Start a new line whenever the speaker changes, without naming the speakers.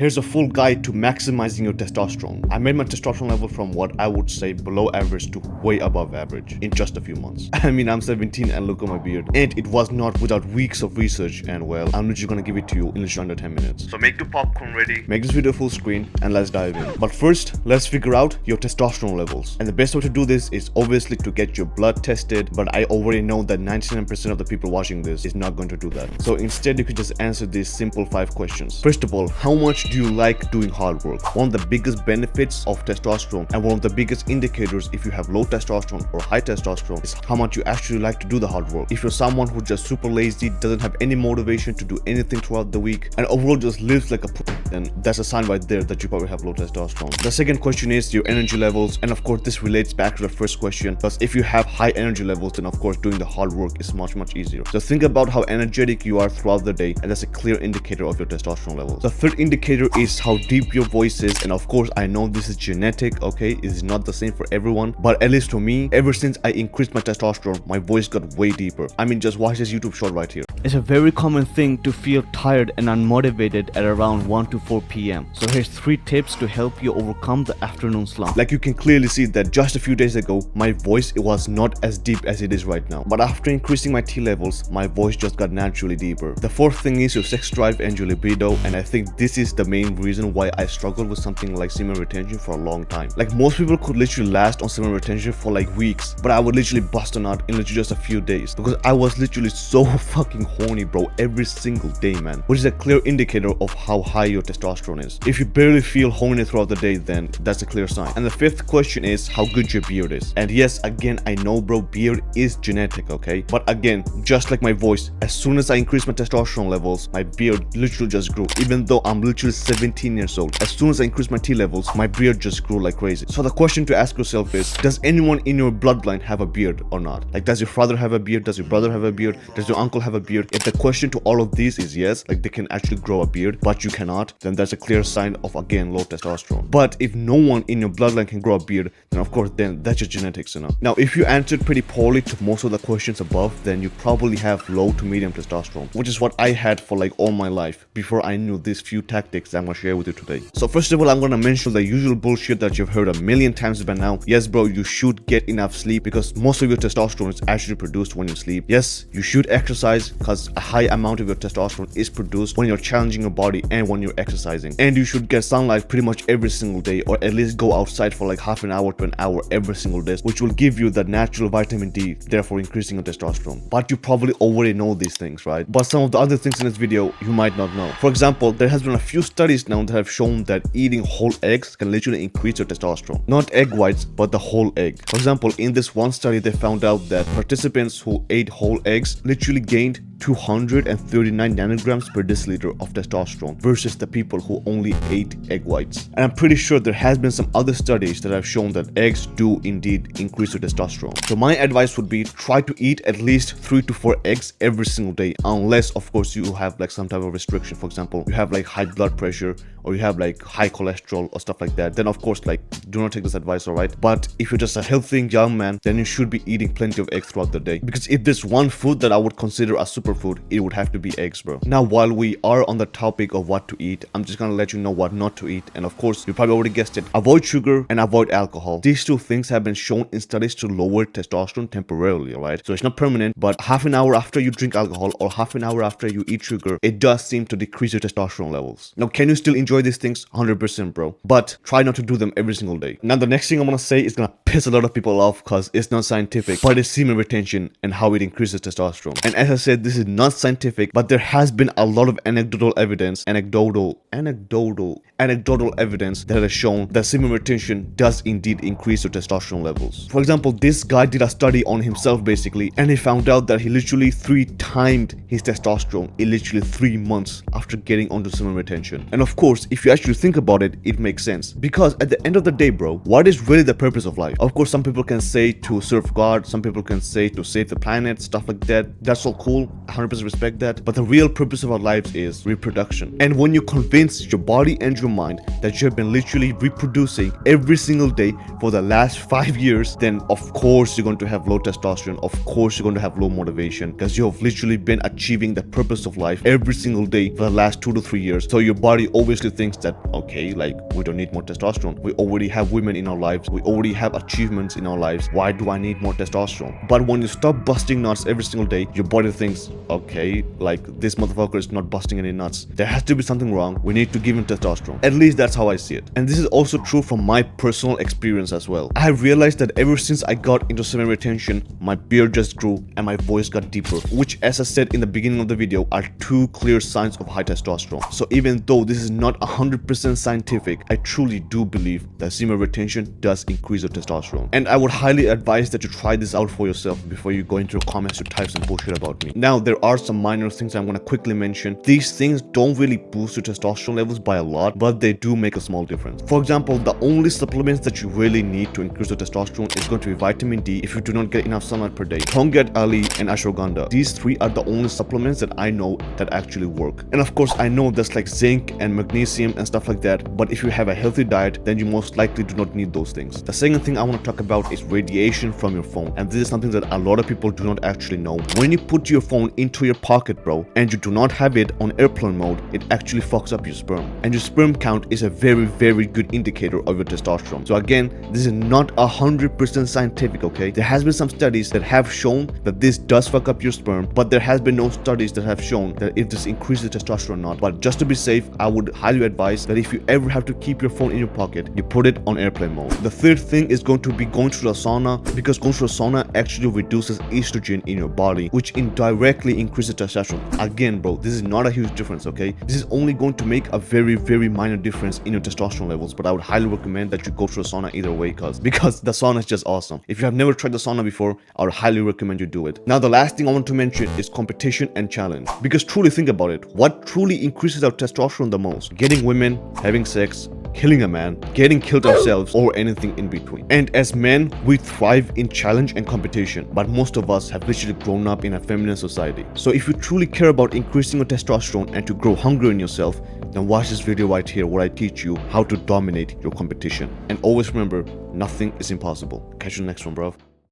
Here's a full guide to maximizing your testosterone. I made my testosterone level from what I would say below average to way above average in just a few months. I mean, I'm 17 and look at my beard. And it was not without weeks of research, and well, I'm literally gonna give it to you in literally under 10 minutes. So make the popcorn ready, make this video full screen, and let's dive in. But first, let's figure out your testosterone levels. And the best way to do this is obviously to get your blood tested, but I already know that 99% of the people watching this is not going to do that. So instead, you could just answer these simple 5 questions. First of all, how much do you like doing hard work? One of the biggest benefits of testosterone and one of the biggest indicators if you have low testosterone or high testosterone is how much you actually like to do the hard work. If you're someone who's just super lazy, doesn't have any motivation to do anything throughout the week, and overall just lives like a then that's a sign right there that you probably have low testosterone. The second question is your energy levels, and of course this relates back to the first question, because if you have high energy levels, then of course doing the hard work is much easier. So think about how energetic you are throughout the day, and that's a clear indicator of your testosterone levels. The third indicator is how deep your voice is, and of course I know this is genetic, okay, it is not the same for everyone, but at least for me, ever since I increased my testosterone, my voice got way deeper. I mean, just watch this YouTube short right here.
It's a very common thing to feel tired and unmotivated at around 1 to 4 p.m. So here's 3 tips to help you overcome the afternoon slump.
Like you can clearly see that just a few days ago, my voice it was not as deep as it is right now. But after increasing my T levels, my voice just got naturally deeper. The fourth thing is your sex drive and your libido, and I think this is the main reason why I struggled with something like semen retention for a long time. Like most people could literally last on semen retention for like weeks, but I would literally bust a nut in literally just a few days because I was literally so fucking horny, bro, every single day, man, which is a clear indicator of how high your testosterone is. If you barely feel horny throughout the day, then that's a clear sign. And the fifth question is how good your beard is. And yes, again, I know, bro, beard is genetic, okay, but again, just like my voice, as soon as I increased my testosterone levels, my beard literally just grew. Even though I'm literally 17 years old, as soon as I increased my T levels, my beard just grew like crazy. So the question to ask yourself is, does anyone in your bloodline have a beard or not? Like, does your father have a beard? Does your brother have a beard? Does your uncle have a beard? If the question to all of these is yes, like they can actually grow a beard, but you cannot, then that's a clear sign of, again, low testosterone. But if no one in your bloodline can grow a beard, then of course, then that's your genetics, you know. Now, if you answered pretty poorly to most of the questions above, then you probably have low to medium testosterone, which is what I had for like all my life before I knew these few tactics that I'm gonna share with you today. So first of all, I'm gonna mention the usual bullshit that you've heard a million times by now. Yes, bro, you should get enough sleep because most of your testosterone is actually produced when you sleep. Yes, you should exercise because a high amount of your testosterone is produced when you're challenging your body and when you're exercising. And you should get sunlight pretty much every single day, or at least go outside for like half an hour to an hour every single day, which will give you the natural vitamin D, therefore increasing your testosterone. But you probably already know these things, right? But some of the other things in this video you might not know. For example, there has been a few studies now that have shown that eating whole eggs can literally increase your testosterone. Not egg whites, but the whole egg. For example, in this one study, they found out that participants who ate whole eggs literally gained 239 nanograms per deciliter of testosterone versus the people who only ate egg whites. And I'm pretty sure there has been some other studies that have shown that eggs do indeed increase your testosterone. So my advice would be try to eat at least 3 to 4 eggs every single day, unless of course you have like some type of restriction. For example, you have like high blood pressure or you have like high cholesterol or stuff like that, then of course like do not take this advice, all right? But if you're just a healthy young man, then you should be eating plenty of eggs throughout the day, because if there's one food that I would consider a superfood, it would have to be eggs, bro. Now, while we are on the topic of what to eat, I'm just gonna let you know what not to eat. And of course, you probably already guessed it, avoid sugar and avoid alcohol. These two things have been shown in studies to lower testosterone temporarily, all right? So it's not permanent, but half an hour after you drink alcohol or half an hour after you eat sugar, it does seem to decrease your testosterone levels. Now, can you still enjoy these things? 100%, bro, but try not to do them every single day. Now, the next thing I'm gonna say is gonna piss a lot of people off because it's not scientific, but it's semen retention and how it increases testosterone. And as I said, this is not scientific, but there has been a lot of anecdotal evidence that has shown that semen retention does indeed increase your testosterone levels. For example, this guy did a study on himself basically, and he found out that he literally 3 timed his testosterone in literally 3 months after getting onto semen retention. And of course, if you actually think about it, it makes sense, because at the end of the day, bro, what is really the purpose of life? Of course, some people can say to serve God, some people can say to save the planet, stuff like that. That's all cool, 100% respect that, but the real purpose of our lives is reproduction. And when you convince your body and your mind that you have been literally reproducing every single day for the last 5 years, then of course you're going to have low testosterone. Of course you're going to have low motivation, because you have literally been achieving the purpose of life every single day for the last 2 to 3 years. So your body obviously thinks that, okay, like, we don't need more testosterone. We already have women in our lives. We already have achievements in our lives. Why do I need more testosterone? But when you stop busting nuts every single day, your body thinks, okay, like, this motherfucker is not busting any nuts. There has to be something wrong. We need to give him testosterone. At least that's how I see it. And this is also true from my personal experience as well. I have realized that ever since I got into semen retention, my beard just grew and my voice got deeper, which, as I said in the beginning of the video, are two clear signs of high testosterone. So even though this is not 100% scientific, I truly do believe that semen retention does increase your testosterone. And I would highly advise that you try this out for yourself before you go into your comments to type some bullshit about me. Now, there are some minor things I'm going to quickly mention. These things don't really boost your testosterone levels by a lot, but they do make a small difference. For example, the only supplements that you really need to increase your testosterone is going to be vitamin D if you do not get enough sunlight per day, Tongat Ali, and ashwagandha. These three are the only supplements that I know that actually work. And of course, I know there's like zinc and magnesium and stuff like that, but if you have a healthy diet, then you most likely do not need those things. The second thing I want to talk about is radiation from your phone, and this is something that a lot of people do not actually know. When you put your phone into your pocket, bro, and you do not have it on airplane mode, it actually fucks up your sperm, and your sperm count is a very good indicator of your testosterone. So again, this is not 100% scientific, okay? There has been some studies that have shown that this does fuck up your sperm, but there has been no studies that have shown that if this increases testosterone or not. But just to be safe, I would highly advise that if you ever have to keep your phone in your pocket, you put it on airplane mode. The third thing is going to be going to the sauna, because going to the sauna actually reduces estrogen in your body, which indirectly increases testosterone. Again, bro, this is not a huge difference, okay? This is only going to make a very minor difference in your testosterone levels, but I would highly recommend that you go to a sauna either way, because the sauna is just awesome. If you have never tried the sauna before, I would highly recommend you do it. Now, the last thing I want to mention is competition and challenge, because truly think about it, what truly increases our testosterone the most? Getting women, having sex, killing a man, getting killed ourselves, or anything in between. And as men, we thrive in challenge and competition, but most of us have literally grown up in a feminine society. So if you truly care about increasing your testosterone and to grow hungry in yourself, then watch this video right here where I teach you how to dominate your competition. And always remember, nothing is impossible. Catch you in the next one, bro.